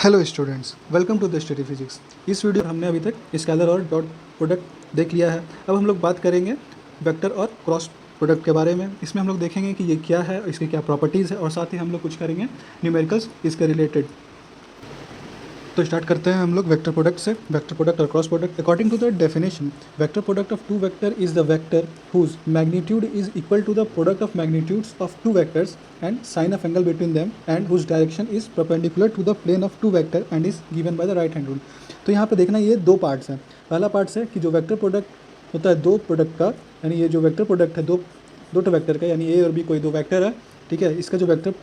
Hello students, welcome to the study physics. इस video में हमने अभी तक स्केलर और डॉट प्रोडक्ट देख लिया है। अब हम लोग बात करेंगे वेक्टर और क्रॉस प्रोडक्ट के बारे में। इसमें हम लोग देखेंगे कि ये क्या है, इसकी क्या प्रॉपर्टीज़ है और साथ ही हम लोग कुछ करेंगे न्यूमेरिकल्स इसके रिलेटेड। तो स्टार्ट करते हैं हम लोग वेक्टर प्रोडक्ट से। वेक्टर प्रोडक्ट और cross product, according to the definition, vector product of two vector is the vector whose magnitude is equal to the product of magnitudes of two vectors and sine of angle between them and whose direction is perpendicular to the plane of two vector and is given by the right hand rule। तो यहाँ पे देखना ये दो parts हैं। पहला parts है कि जो वेक्टर प्रोडक्ट होता है दो प्रोडक्ट का, यानी ये जो वेक्टर प्रोडक्ट है दो वेक्टर का, यानी ए और बी कोई दो वेक्टर है, ठीक है। इसका जो वेक्टर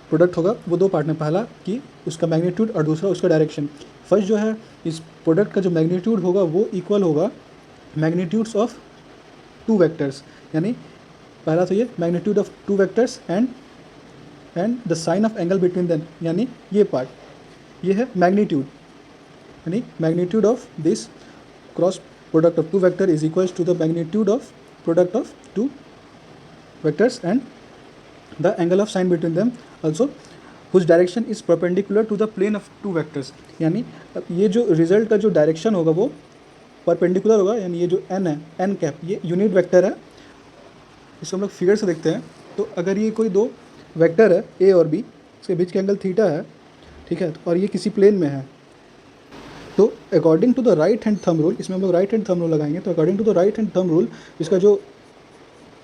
प्रोडक्ट होगा वो दो पार्ट में, पहला कि उसका मैग्नीट्यूड और दूसरा उसका डायरेक्शन। फर्स्ट जो है इस प्रोडक्ट का जो मैग्नीट्यूड होगा वो इक्वल होगा मैग्नीट्यूड्स ऑफ टू वेक्टर्स, यानी पहला तो ये magnitude of two vectors and the sine of angle between them, यानी ये पार्ट ये है मैग्नीट्यूड, यानी magnitude of this cross product of two vector is equals to the magnitude of product of two vectors and the angle of sine between them also whose direction is perpendicular to the plane of two vectors। यानी ये जो result का जो direction होगा वो perpendicular होगा, यानी ये जो n है, n कैप, ये यूनिट वेक्टर है। इसको हम लोग फिगर से देखते हैं। तो अगर ये कोई दो वेक्टर है a और b, इसके बीच के एंगल थीटा है, ठीक है, और ये किसी प्लेन में है, तो according to the right hand thumb rule, इसमें हम लोग राइट हैंड थंब रूल लगाएंगे। तो according to the right hand thumb rule इसका जो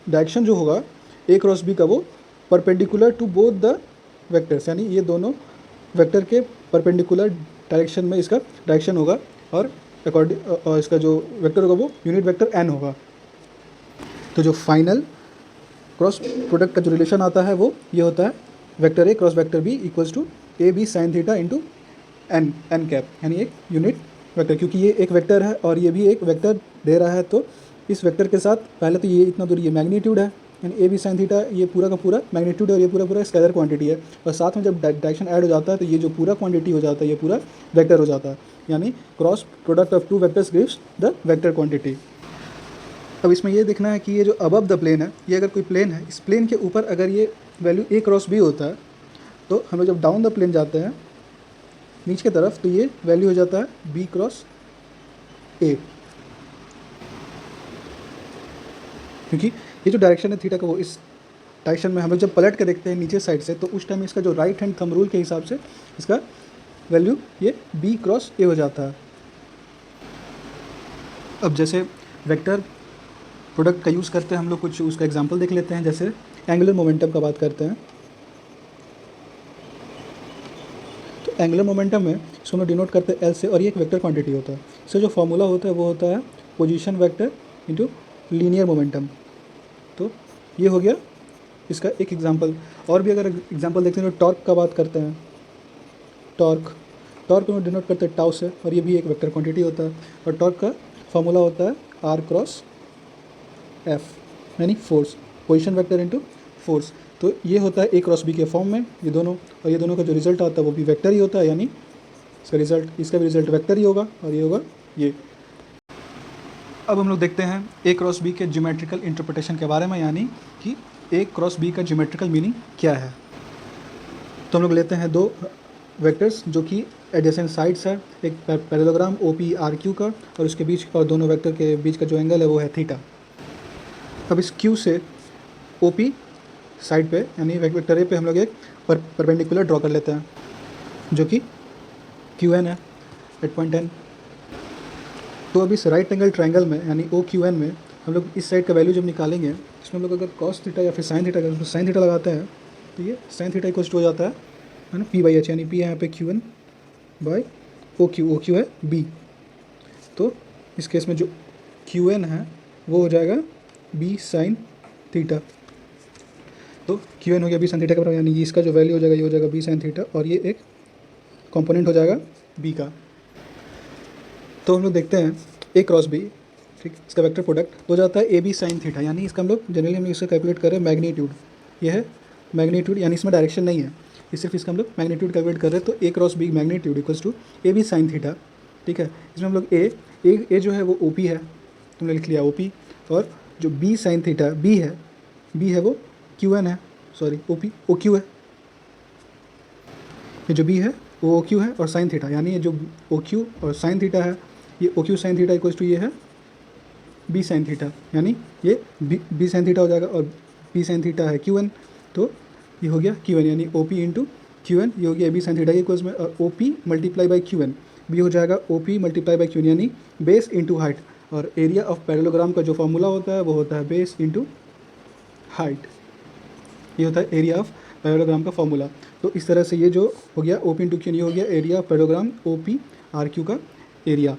डायरेक्शन जो होगा a क्रॉस b का वो perpendicular to both the vectors, यानी ये दोनों वेक्टर के परपेंडिकुलर डायरेक्शन में इसका डायरेक्शन होगा और और इसका जो वेक्टर होगा वो यूनिट वेक्टर n होगा। तो जो फाइनल क्रॉस प्रोडक्ट का जो रिलेशन आता है वो ये होता है vector A cross vector B equals to A B sine theta into N cap, यानी एक यूनिट वेक्टर, क्योंकि ये एक वेक्टर है और ये भी एक वेक्टर दे रहा है। तो इस वेक्टर के साथ पहले तो ये इतना दूर ये मैग्नीट्यूड है, यानी ए बी साइन थीटा, ये पूरा का पूरा मैग्नीट्यूड है और ये पूरा स्केलर क्वांटिटी है, और साथ में जब डायरेक्शन ऐड हो जाता है तो ये जो पूरा क्वांटिटी हो जाता है ये पूरा वेक्टर हो जाता है, यानी cross product of two vectors gives the vector quantity. अब इसमें ये देखना है कि ये जो अबव द प्लेन है, ये अगर कोई प्लेन है, इस प्लेन के ऊपर अगर ये वैल्यू ए क्रॉस बी होता है, तो हम लोग जब डाउन द प्लेन जाते हैं नीचे की तरफ, तो ये वैल्यू हो जाता है बी क्रॉस ए, क्योंकि ये जो डायरेक्शन है थीटा का वो इस डायरेक्शन में हम लोग जब पलट के देखते हैं नीचे साइड से, तो उस टाइम इसका जो राइट हैंड थंब रूल के हिसाब से इसका वैल्यू ये बी क्रॉस ए हो जाता है। अब जैसे वेक्टर प्रोडक्ट का यूज़ करते हैं हम लोग, कुछ उसका एग्जांपल देख लेते हैं। जैसे एंगुलर मोमेंटम का बात करते हैं, तो एंगुलर मोमेंटम में इसको हम डिनोट करते हैं एल से, और ये एक वेक्टर क्वांटिटी होता है। इससे जो फॉर्मूला होता है वो होता है position vector into linear momentum. तो ये हो गया इसका एक एग्जांपल। और भी अगर एग्जांपल देखते हैं तो टॉर्क का बात करते हैं। टॉर्क को डिनोट करते हैं टाउ से, और ये भी एक वेक्टर क्वांटिटी होता है, और टॉर्क का फॉर्मूला होता है आर क्रॉस एफ, यानी force, position vector into force. तो ये होता है ए क्रॉस बी के फॉर्म में ये दोनों, और ये दोनों का जो रिजल्ट आता है वो भी वेक्टर ही होता है, यानी इसका भी रिजल्ट वेक्टर ही होगा, और ये होगा ये। अब हम लोग देखते हैं ए क्रॉस बी के ज्योमेट्रिकल इंटरप्रिटेशन के बारे में, यानी कि ए क्रॉस बी का ज्योमेट्रिकल मीनिंग क्या है। तो हम लोग लेते हैं दो वेक्टर्स जो कि एडजेसेंट साइड्स है, एक parallelogram O P R Q का, और उसके बीच और दोनों वेक्टर के बीच का जो एंगल है वो है थीटा। अब इस क्यू से ओ पी साइड पे, यानी वेक्टर ए पे हम लोग एक परपेंडिकुलर ड्रॉ कर लेते हैं जो कि क्यू एन है एट पॉइंट एन। तो अब इस राइट एंगल ट्रायंगल में, यानी ओ क्यू एन में, हम लोग इस साइड का वैल्यू जब निकालेंगे, इसमें हम लोग अगर कॉस थीटा या फिर साइन थीटा, अगर साइन थीटा लगाते हैं तो ये साइन थीटा इक्वल हो जाता है ना पी बाई एच, यानी पी है यहाँ पे Q N by O Q है बी। तो इस केस में जो क्यू एन है वो हो जाएगा बी साइन थीटा। तो क्यू एन हो गया बी साइन थीटा का बराबर, यानी ये इसका जो वैल्यू हो जाएगा ये हो जाएगा बी साइन थीटा, और ये एक कॉम्पोनेंट हो जाएगा बी का। तो हम लोग देखते हैं ए क्रॉस बी, ठीक, इसका वेक्टर प्रोडक्ट हो जाता है ए बी साइन थीटा, यानी इसका हम लोग जनरली हम इसका कैलकुलेट कर रहे हैं मैग्नीट्यूड। ये है मैग्नीट्यूड, यानी इसमें डायरेक्शन नहीं है, ये सिर्फ इसका हम लोग मैग्नीट्यूड कैलकुलेट कर रहे हैं। तो A cross B magnitude equals to A B sine theta, ठीक है। इसमें हम लोग ए जो है वो ओ पी है, तुमने लिख लिया ओ पी, और जो बी साइन थीटा बी है वो क्यू एन है, सॉरी ओ क्यू है, ये जो बी है ओ क्यू है और साइन थीटा, यानी ये जो ओ क्यू और साइन थीटा है, ये O Q sine theta equals to ये है बी साइन थीटा, यानी ये बी साइन थीटा हो जाएगा और बी साइन थीटा है क्यू एन, तो ये हो गया क्यू एन, यानी O P into Q N, ये हो गया बी साइन थीटा इक्वल्स में, और O P multiply by Q N, B हो जाएगा O P multiply by Q N, यानी बेस इंटू हाइट, और एरिया ऑफ पैरेललोग्राम का जो फॉर्मूला होता है वो होता है बेस इंटू हाइट, ये होता है एरिया ऑफ पैरेललोग्राम का फॉर्मूला। तो इस तरह से ये जो हो गया O P into Q N, ये हो गया area of parallelogram O P R Q का एरिया।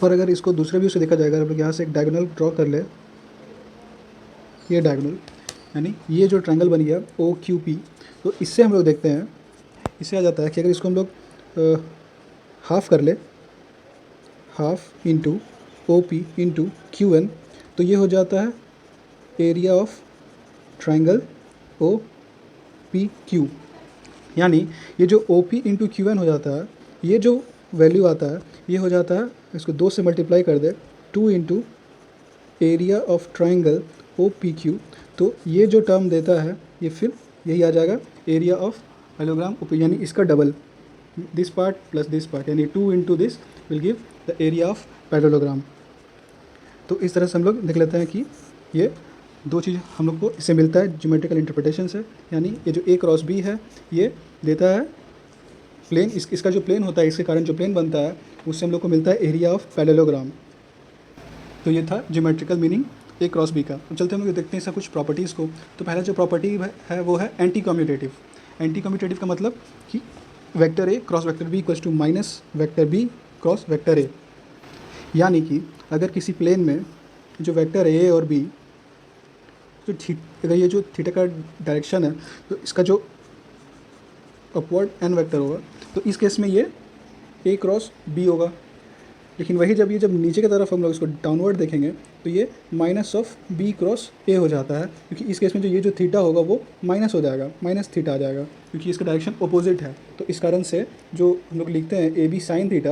और अगर इसको दूसरे व्यू से देखा जाएगा, हम लोग यहाँ से एक डायगोनल ड्रॉ कर ले, ये डायगोनल, यानी ये जो ट्रायंगल बन गया ओ क्यू पी, तो इससे हम लोग देखते हैं, इससे आ जाता है कि अगर इसको हम लोग हाफ कर ले, half into O P into Q N, तो ये हो जाता है area of triangle O P Q, यानी ये जो O P into Q N हो जाता है, ये जो वैल्यू आता है ये हो जाता है, इसको 2 से मल्टीप्लाई कर दे, 2 into area of triangle O P Q, तो ये जो टर्म देता है ये फिर यही आ जाएगा area of parallelogram O P, यानी इसका double, this part plus this part, यानी 2 into this will give the area of parallelogram. तो इस तरह से हम लोग देख लेते हैं कि ये दो चीज़ हम लोग को इससे मिलता है ज्योमेट्रिकल इंटरप्रिटेशन से, यानी ये जो ए क्रॉस बी है ये देता है प्लेन, इसका जो प्लेन होता है, इसके कारण जो प्लेन बनता है उससे हम लोग को मिलता है एरिया ऑफ पैरेललोग्राम। तो ये था ज्योमेट्रिकल मीनिंग ए क्रॉस बी का। अब चलते हम लोग देखते हैं इसका कुछ प्रॉपर्टीज़ को। तो पहला जो प्रॉपर्टी है वो है एंटी कम्यूटेटिव। एंटी कम्यूटेटिव का मतलब कि vector A cross vector B equals to minus vector B cross vector A, यानी कि अगर किसी प्लेन में जो वेक्टर ए और बी, जो अगर ये जो थीटा का डायरेक्शन है तो इसका जो अपवर्ड एन वेक्टर होगा, तो इस केस में ये ए क्रॉस बी होगा। लेकिन वही जब नीचे की तरफ हम लोग इसको डाउनवर्ड देखेंगे तो ये minus of B cross A हो जाता है, क्योंकि इस केस में जो ये जो थीटा होगा वो माइनस हो जाएगा, माइनस थीटा आ जाएगा, क्योंकि इसका डायरेक्शन अपोजिट है। तो इस कारण से जो हम लोग लिखते हैं ए बी साइन थीटा,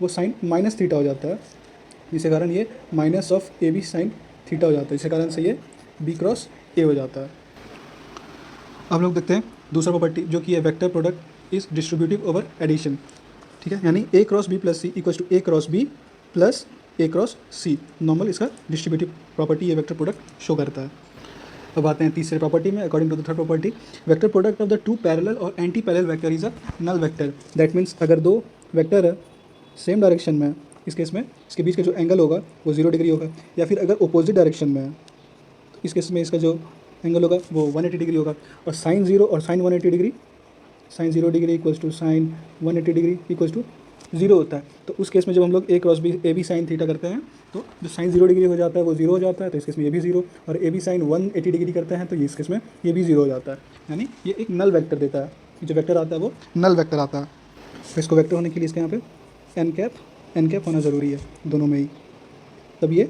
वो साइन माइनस थीटा हो जाता है, जिसके कारण ये minus of A B sine theta हो जाता है, जिसके कारण से ये बी क्रॉस ए हो जाता है। अब लोग देखते हैं दूसरा प्रॉपर्टी जो कि है vector product is distributive over addition, ठीक है, यानी A cross B plus C equals to A cross B plus A cross C, normal इसका डिस्ट्रीब्यूटिव प्रॉपर्टी ये वेक्टर प्रोडक्ट शो करता है। अब आते हैं तीसरे प्रॉपर्टी में। According to the third property, vector product of the two parallel और anti parallel vector is a null vector. That means अगर दो वेक्टर है सेम डायरेक्शन में, इस केस में इसके बीच का जो एंगल होगा वो 0 डिग्री होगा, या फिर अगर अपोजिट डायरेक्शन में है तो इस केस में इसका जो एंगल होगा वो 180 डिग्री होगा। और साइन 0 और sine 180 degree, sine 0 degree equals to sine 180 degree equals to 0 होता है। तो उस केस में जब हम लोग A cross B A B sine theta करते हैं तो जो साइन 0 डिग्री हो जाता है वो 0 हो जाता है, तो इस केस में ये भी 0, और ए बी साइन 180 डिग्री करते हैं तो ये इस केस में ये भी 0 हो जाता है, यानी ये एक नल वेक्टर देता है। जो वेक्टर आता है वो नल वेक्टर आता है। तो इसको वेक्टर होने के लिए इसके यहाँ पे एन कैप होना ज़रूरी है दोनों में ही, तब ये,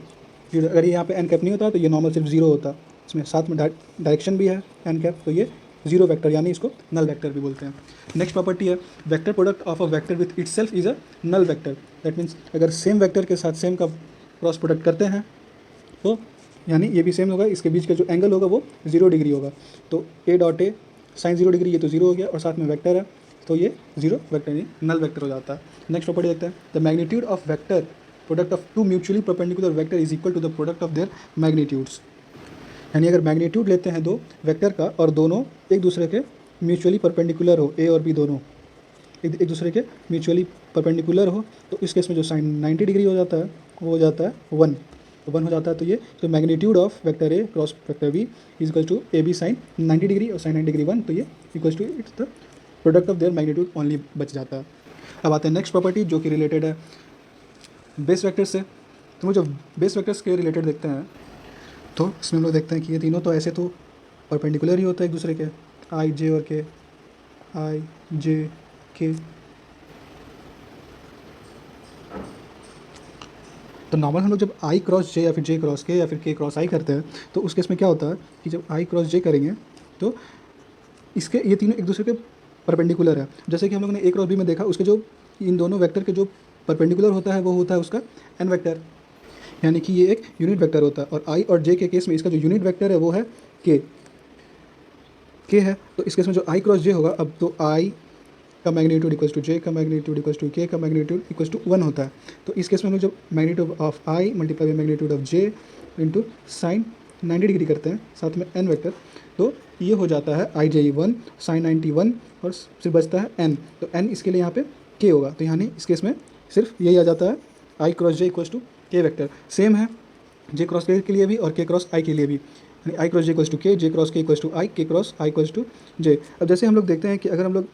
अगर यहाँ पे एन कैप नहीं होता तो ये नॉर्मल सिर्फ 0 होता। इसमें साथ में डायरेक्शन भी है एन कैप, तो ये 0 वेक्टर, यानी इसको नल वेक्टर भी बोलते हैं। Next property is vector product of a vector with itself is a null vector. That means अगर सेम वेक्टर के साथ सेम का क्रॉस प्रोडक्ट करते हैं तो यानी ये भी सेम होगा, इसके बीच का जो एंगल होगा वो 0 डिग्री होगा। तो A dot A sine 0 degree, ये तो 0 हो गया, और साथ में वेक्टर है तो ये 0 वेक्टर यानी नल वेक्टर हो जाता है। नेक्स्ट प्रॉपर्टी देखते हैं, the magnitude of vector product of two mutually perpendicular vector is equal to the product of their magnitudes. यानी अगर मैग्नीट्यूड लेते हैं दो वेक्टर का और दोनों एक दूसरे के म्यूचुअली परपेंडिकुलर हो, ए और बी दोनों एक दूसरे के म्यूचुअली परपेंडिकुलर हो, तो इस केस में जो साइन 90 डिग्री हो जाता है वो हो जाता है 1, तो 1 हो जाता है। तो ये तो magnitude of vector A cross vector B is equal to A B sine 90 degree और साइन 90 डिग्री 1, तो ये equal to it's the product of their magnitude only बच जाता है। अब आते हैं नेक्स्ट प्रॉपर्टी जो कि रिलेटेड है बेस वेक्टर से। तो वो जो बेस वेक्टर्स के रिलेटेड देखते हैं तो इसमें हम लोग देखते हैं कि ये तीनों तो ऐसे तो परपेंडिकुलर ही होता है एक दूसरे के, आई जे और के, आई जे के। तो नॉर्मल हम लोग जब आई क्रॉस जे या फिर जे क्रॉस के या फिर के क्रॉस आई करते हैं तो उस केस में क्या होता है कि जब आई क्रॉस जे करेंगे तो इसके ये तीनों एक दूसरे के परपेंडिकुलर है। जैसे कि हम लोगों ने ए क्रॉस बी में देखा, उसके जो इन दोनों वेक्टर के जो परपेंडिकुलर होता है वो होता है उसका एन वेक्टर, यानी कि ये एक यूनिट वेक्टर होता है। और आई और जे के केस में इसका जो यूनिट वेक्टर है वो है के है। तो इस केस में जो आई क्रॉस जे होगा, अब तो आई का मैग्नीट्यूड इक्वल्स टू जे का मैग्नीट्यूड इक्वल्स टू के का मैग्नीट्यूड इक्वल्स टू 1 होता है। तो इस केस में हम लोग जब magnitude of I multiply by magnitude of J into sine 90 degree करते हैं साथ में एन वेक्टर, तो ये हो जाता है आई जे ई 1 साइन 91 और सिर्फ बचता है एन, तो एन इसके लिए यहाँ पे के होगा। तो यानी इस केस में सिर्फ यही आ जाता है आई क्रॉस जे इक्वल्स टू के वेक्टर। सेम है जे क्रॉस के लिए भी और के क्रॉस आई के लिए भी, यानी आई क्रॉस जे इक्वल्स टू के, जे क्रॉस के इक्वल्स टू आई, के क्रॉस आई इक्वल्स टू जे। अब जैसे हम लोग देखते हैं कि अगर हम लोग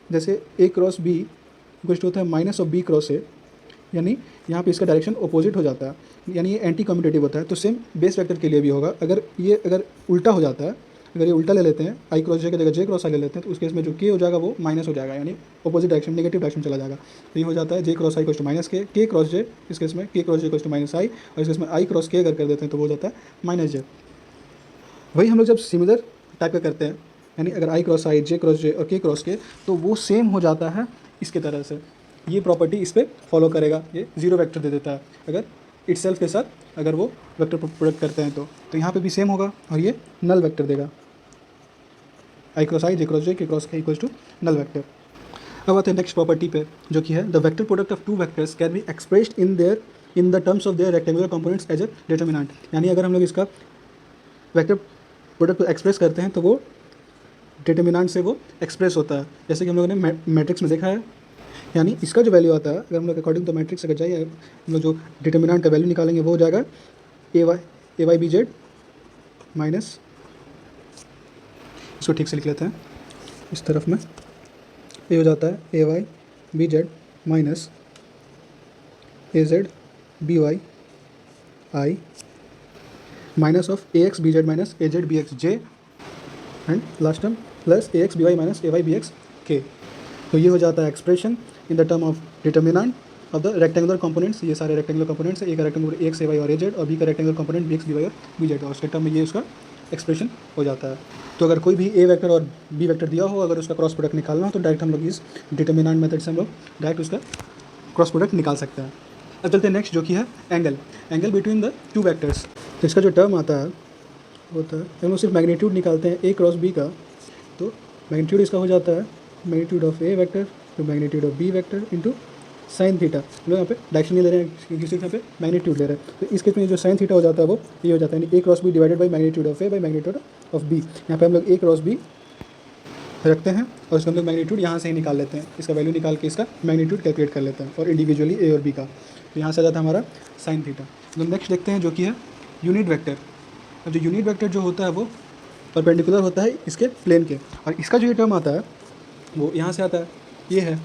जैसे A cross B equals to होता है minus of B cross A, यानी यहाँ पे इसका डायरेक्शन अपोजिट हो जाता है, यानी ये एंटी कम्यूटेटिव होता है। तो सेम बेस वेक्टर के लिए भी होगा। अगर उल्टा हो जाता है, अगर ये उल्टा ले लेते हैं, आई क्रॉस जे की जगह जे क्रॉस आई ले लेते हैं, तो उस केस में जो के हो जाएगा वो माइनस हो जाएगा, यानी अपोजिट डायरेक्शन नेगेटिव डायरेक्शन चला जाएगा। तो ये हो जाता है J cross I equals to minus K cross J, इस केस में K cross J equals to minus I, और इस केस में आई क्रॉस के अगर कर देते हैं तो वो हो जाता है माइनस जे। वही हम लोग जब सिमिलर टाइप का करते हैं, यानी अगर आई क्रॉस आई, जे क्रॉस जे और के क्रॉस के, तो वो सेम हो जाता है इसके तरह से। ये प्रॉपर्टी इस पर फॉलो करेगा, ये जीरो वेक्टर दे देता है अगर इटसेल्फ के साथ अगर वो वेक्टर प्रोडक्ट करते हैं तो यहाँ पे भी सेम होगा और ये नल वेक्टर देगा, आई क्रॉस आई, जे क्रॉस जे, के क्रॉस के इक्वल्स टू नल वेक्टर। अब आते हैं नेक्स्ट प्रॉपर्टी पे, जो कि है the vector product of two vectors can be expressed in the terms of their rectangular components as a determinant. यानी अगर हम लोग इसका वेक्टर प्रोडक्ट को एक्सप्रेस करते हैं तो वो डिटर्मिनेंट से वो एक्सप्रेस होता है, जैसे कि हम लोगों ने मैट्रिक्स में देखा है। यानी इसका जो वैल्यू आता है, अगर हम लोग अकॉर्डिंग टू मैट्रिक्स अगर जाइए, हम लोग जो डिटर्मिनेंट का वैल्यू निकालेंगे वो हो जाएगा ए वाई बी जेड माइनस, इसको ठीक से लिख लेते हैं इस तरफ में, ये हो जाता है A Y B Z minus A Z B Y I minus of A X B Z minus A Z B X J and last term plus A X B Y minus A Y B X K. तो ये हो जाता है expression in the term of determinant of the rectangular components. ये सारे rectangular components है, A का rectangular A X A Y और ए जेड, और बी का rectangular component B X B Y और बी जेड, और उसके टर्म में ये उसका एक्सप्रेशन हो जाता है। तो अगर कोई भी ए वेक्टर और बी वेक्टर दिया हो, अगर उसका क्रॉस प्रोडक्ट निकालना हो तो डायरेक्ट हम लोग इस डिटर्मिनेंट मेथड से हम लोग डायरेक्ट उसका क्रॉस प्रोडक्ट निकाल सकते हैं। अब चलते हैं नेक्स्ट, जो कि है angle between the two vectors. तो इसका जो टर्म आता है होता है, हम लोग सिर्फ मैग्नीट्यूड निकालते हैं ए क्रॉस बी का, तो मैग्नीट्यूड इसका हो जाता है मैग्नीट्यूड ऑफ ए वेक्टर तो magnitude of B vector into sine theta. हम लोग यहाँ पे डायरेक्शन नहीं ले रहे हैं, किसी यहाँ पे मैग्नीट्यूड ले रहे हैं, तो इस केस में जो साइन थीटा हो जाता है वो ये हो जाता है, यानी A cross B divided by magnitude of A by magnitude of B. यहाँ पे हम लोग ए क्रॉस बी रखते हैं और इसका हम लोग मैग्नीट्यूड यहाँ से ही निकाल लेते हैं, इसका वैल्यू निकाल के इसका मैग्नीट्यूड कैलकुलेट कर लेते हैं और इंडिविजुअली ए और बी का, तो यहाँ से आ जाता है हमारा साइन थीटा। तो नेक्स्ट देखते हैं जो कि है यूनिट वेक्टर। अब जो यूनिट वेक्टर जो होता है वो परपेंडिकुलर होता है इसके प्लेन के, और इसका जो ये टर्म आता है वो यहाँ से आता है, ये है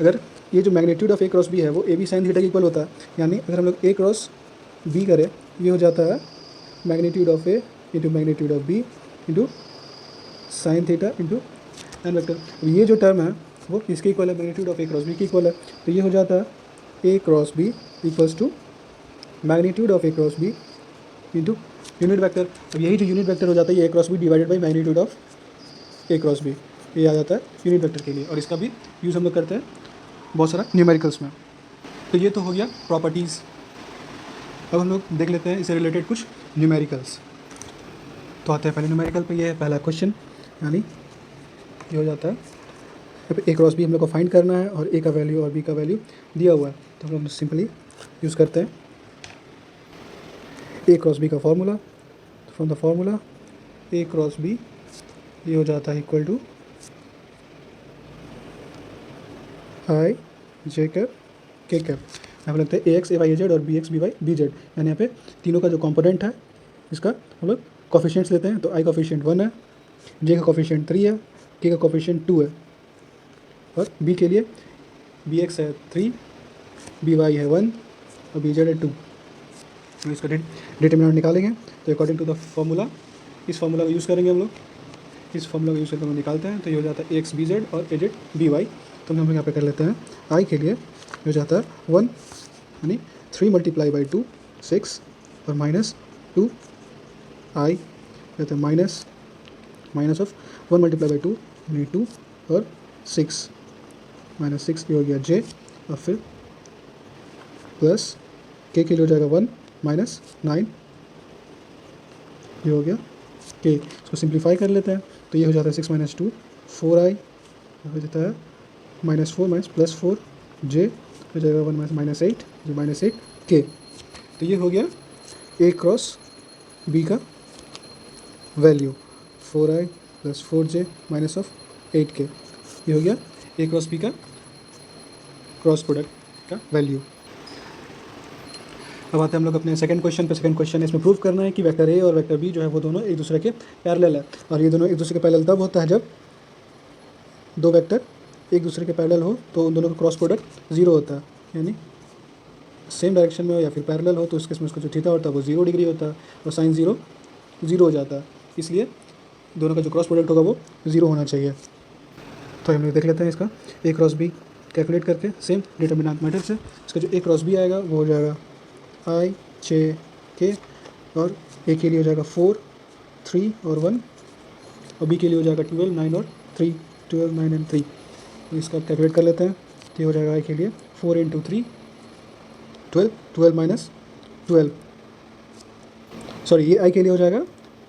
अगर ये जो magnitude of A cross B है वो ए बी साइन थीटा के इक्वल होता है, यानी अगर हम लोग ए क्रॉस बी करें ये हो जाता है magnitude of A into magnitude of B into sine theta into N vector. अब ये जो टर्म है वो किसके इक्वल है, magnitude of A cross B के इक्वल है, तो ये हो जाता है A cross B equals to magnitude of A cross B into unit vector. अब यही जो यूनिट वेक्टर हो जाता है ये A cross B divided by magnitude of A cross B, ये आ जाता है यूनिट वेक्टर के लिए, और इसका भी यूज़ हम लोग करते हैं बहुत सारा न्यूमेरिकल्स में। तो ये तो हो गया प्रॉपर्टीज़। अब हम लोग देख लेते हैं इससे रिलेटेड कुछ न्यूमेरिकल्स। तो आते हैं पहले न्यूमेरिकल पे, ये है पहला क्वेश्चन, यानी ये हो जाता है ए क्रॉस बी हम लोग को फाइंड करना है और ए का वैल्यू और बी का वैल्यू दिया हुआ है, तो हम लोग सिंपली यूज़ करते हैं ए क्रॉस बी का formula. From the formula A cross B ये हो जाता है equal to I J cap K cap. यहाँ पर लगता है A X A Y A Z और B X B Y B Z, यानी यहाँ पे तीनों का जो कंपोनेंट है इसका हम लोग कोफिशिएंट्स लेते हैं, तो आई कोफिशिएंट 1 है, जे का कोफिशिएंट 3 है, के का कोफिशिएंट 2 है, और बी के लिए बी एक्स है 3, बी वाई है 1 और बी जेड है 2। तो इसका डिटर्मिनेंट निकालेंगे, तो अकॉर्डिंग टू द फॉर्मूला इस फॉर्मूला का यूज़ करेंगे हम लोग, इस फॉर्मूला का यूज़ करके हम निकालते हैं, तो ये हो जाता है ए एक्स बी जेड और ए जेड बी वाई। तो हम लोग यहाँ पे कर लेते हैं आई के लिए हो जाता है 1 यानी 3 मल्टीप्लाई बाई 2 6 और माइनस 2 आई रहता है माइनस ऑफ 1 मल्टीप्लाई बाई 2 यानी 2 और 6 माइनस 6 ये हो गया जे, और फिर प्लस के लिए हो जाएगा 1 माइनस 9 ये हो गया के। इसको सिंप्लीफाई कर लेते हैं, तो ये हो जाता है 6 माइनस 2 4 आई हो जाता है -4 माइनस +4 जे हो जाएगा 1 माइनस -8 जे -8 के। तो ये हो गया ए क्रॉस बी का value 4i + 4j minus of 8k। ये हो गया ए क्रॉस बी का क्रॉस प्रोडक्ट का वैल्यू। अब आते हैं हम लोग अपने सेकंड क्वेश्चन पे। सेकंड क्वेश्चन इसमें प्रूव करना है कि वेक्टर ए और वेक्टर बी जो है वो दोनों एक दूसरे के पैरेलल है। और ये दोनों एक दूसरे के पैरेलल तब होता है जब दो वेक्टर एक दूसरे के पैरेलल हो तो उन दोनों का क्रॉस प्रोडक्ट 0 होता है, यानी सेम डायरेक्शन में हो या फिर पैरेलल हो तो उसके इसमें उसका जो थीटा होता है वो 0 डिग्री होता है और साइन 0 हो जाता है। इसलिए दोनों का जो क्रॉस प्रोडक्ट होगा वो 0 होना चाहिए। तो हम लोग देख लेते हैं इसका ए क्रॉस बी कैलकुलेट करके सेम डिटर्मिनेंट मेथड से। इसका जो ए क्रॉस बी आएगा वो हो जाएगा i j k और ए के लिए हो जाएगा 4 3 और 1 और बी के लिए हो जाएगा 12 9 और 3 12 9 एंड 3। तो इसका कैलकुलेट कर लेते हैं। तो ये हो जाएगा आई के लिए 4 × 3 12 12 माइनस 12 सॉरी ये आई के लिए हो जाएगा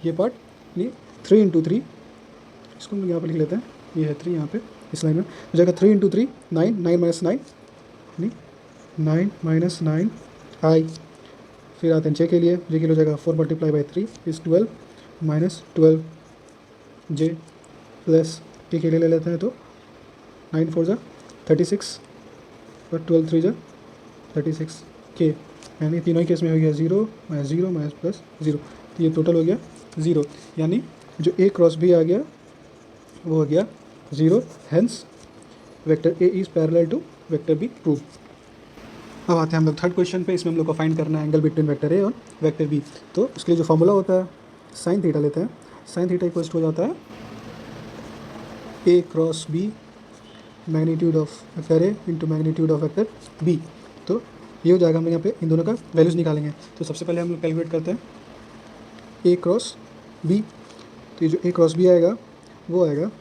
ये पार्ट यानी 3 × 3 इसको हम यहाँ पर लिख लेते हैं। ये है 3 यहाँ पे इस लाइन में हो जाएगा 3 × 3 9 9 माइनस 9 यानी 9 माइनस 9 आई। फिर आते हैं जे के लिए हो जाएगा 4 × 3 इस 12 माइनस 12 जे प्लस के लिए ले लेते हैं तो 9 4 जा 36 और 12 3 जा 36 के, यानी तीनों ही केस में हो गया 0 माइनस प्लस 0। तो ये टोटल हो गया 0, यानी जो ए क्रॉस बी आ गया वो हो गया 0। Hence vector A is parallel to vector B prove. अब आते हैं हम लोग थर्ड क्वेश्चन पे। इसमें हम लोग को फाइंड करना है एंगल बिटवीन वेक्टर ए और वेक्टर बी। तो उसके लिए जो फॉर्मूला होता है साइन थीटा लेते हैं। साइन थीटा इक्वल्स टू हो जाता है A cross B magnitude of vector A into magnitude of vector B. तो ये हो जाएगा। हम लोग यहाँ पे इन दोनों का वैल्यूज़ निकालेंगे। तो सबसे पहले हम लोग कैलकुलेट करते हैं ए क्रॉस बी। तो ये जो ए क्रॉस बी आएगा वो आएगा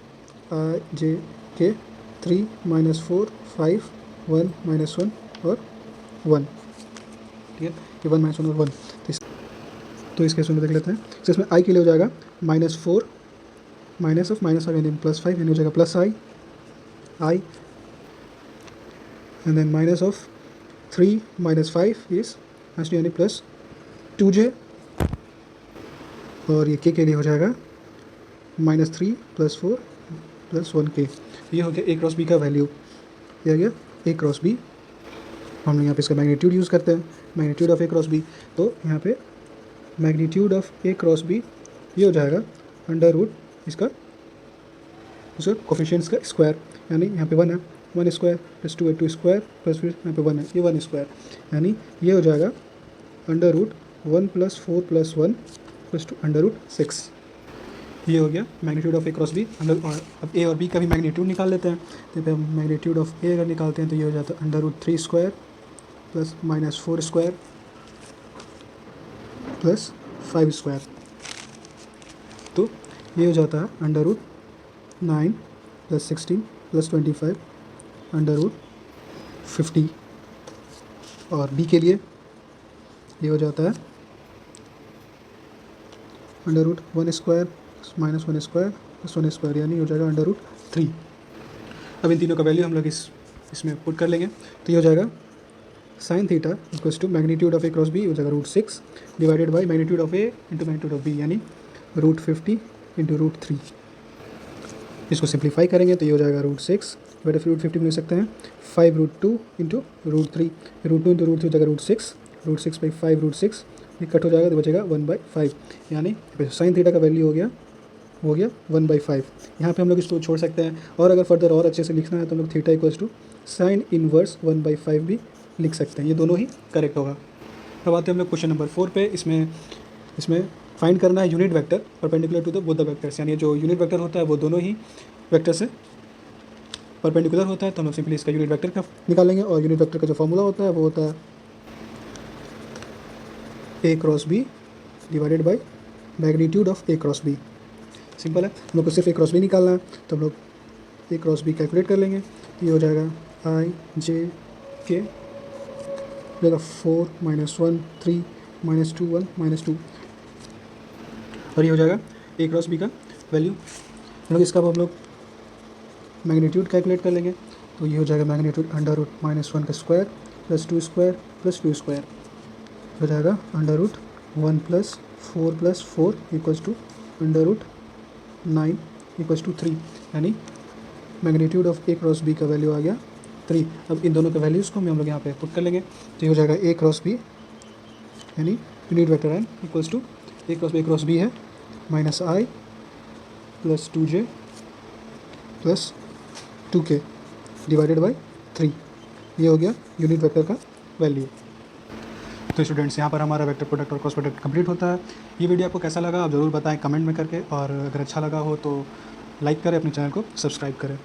आई जे के 3 - 4 5 1 - 1 और 1। ठीक है, ये 1 - 1 और 1। तो इस केस में देख लेते हैं। तो इसमें आई के लिए हो जाएगा -4 माइनस ऑफ यानी +5 यानी हो जाएगा plus I and then minus of 3 - 5 is यानी प्लस 2j और ये के लिए हो जाएगा -3 + 4 + 1k। ये हो गया ए क्रॉस बी का वैल्यू। ये आ गया ए क्रॉस बी। हम लोग यहाँ पे इसका मैग्नीट्यूड यूज़ करते हैं, magnitude of A cross B. तो यहाँ पे magnitude of A cross B ये हो जाएगा √ इसका कोफिशिएंट्स का स्क्वायर, यानी यहाँ पे 1 है 1 स्क्वायर + 2 है 2 स्क्वायर प्लस फिर यहाँ पे 1 है ये 1 स्क्वायर, यानी ये हो जाएगा √ 1 + 4 + 1 = √6। ये हो गया magnitude of A cross B. हम लोग अब ए और बी का भी मैग्नीट्यूड निकाल लेते हैं। तो फिर मैग्नीट्यूड ऑफ ए अगर निकालते हैं तो ये हो जाता है √3 square plus -4 square plus 5 square. तो ये हो जाता है √9 + 16 + 25 √50। और बी के लिए ये हो जाता है √1 स्क्वायर -1 स्क्वायर + 1 स्क्वायर, यानी हो जाएगा √3। अब इन तीनों का वैल्यू हम लोग इसमें पुट कर लेंगे। तो ये हो जाएगा sine theta equals to magnitude of A cross B हो जाएगा √6 divided by magnitude of A into magnitude of B, यानी √50 इंटू √3। इसको सिंप्लीफाई करेंगे तो ये हो जाएगा √6 डिवाइडेड √50 में ले सकते हैं 5√2 इंटू √3। √2 इंटू √3 हो जाएगा √6 √6/5 √6 ये कट हो जाएगा तो बचेगा 1/5, यानी साइन थीटा का वैल्यू हो गया 1/5। यहाँ पे हम लोग इसको छोड़ सकते हैं और अगर फर्दर और अच्छे से लिखना है तो हम लोग theta equals to sine inverse 1/5 भी लिख सकते हैं। ये दोनों ही करेक्ट होगा। अब आते हैं हम लोग क्वेश्चन नंबर 4 पे। इसमें फाइंड करना है unit vector perpendicular to the both the vectors, यानी जो यूनिट वेक्टर होता है वो दोनों ही वेक्टर से परपेंडिकुलर होता है। तो हम लोग सिंपली इसका यूनिट वेक्टर का निकालेंगे और यूनिट वेक्टर का जो फॉर्मूला होता है वो होता है A cross B divided by magnitude of A cross B. Simple है, हम लोग को सिर्फ ए क्रॉस बी निकालना है। तो हम लोग ए क्रॉस बी कैलकुलेट कर लेंगे। ये हो जाएगा आई जे के हो जाएगा 4 - 1 3 -2 1 -2 और ये हो जाएगा ए क्रॉस बी का वैल्यू। हम लोग इसका हम लोग मैग्नीट्यूड कैलकुलेट कर लेंगे। तो ये हो जाएगा मैग्नीट्यूड अंडर रूट -1 का square plus 2 square plus 2 square हो जाएगा under root 1 plus 4 equals to under root 9 equals to 3, यानी magnitude of A cross B का वैल्यू आ गया 3। अब इन दोनों के वैल्यूज़ को हम लोग यहाँ पे पुट कर लेंगे, तो ये हो जाएगा ए क्रॉस बी, यानी unit vector N equals to A cross B है -i plus 2j plus 2k divided by 3। ये हो गया यूनिट वेक्टर का वैल्यू। तो स्टूडेंट्स, यहाँ पर हमारा वेक्टर प्रोडक्ट और क्रॉस प्रोडक्ट कंप्लीट होता है। ये वीडियो आपको कैसा लगा आप ज़रूर बताएं कमेंट में करके, और अगर अच्छा लगा हो तो लाइक करें, अपने चैनल को सब्सक्राइब करें।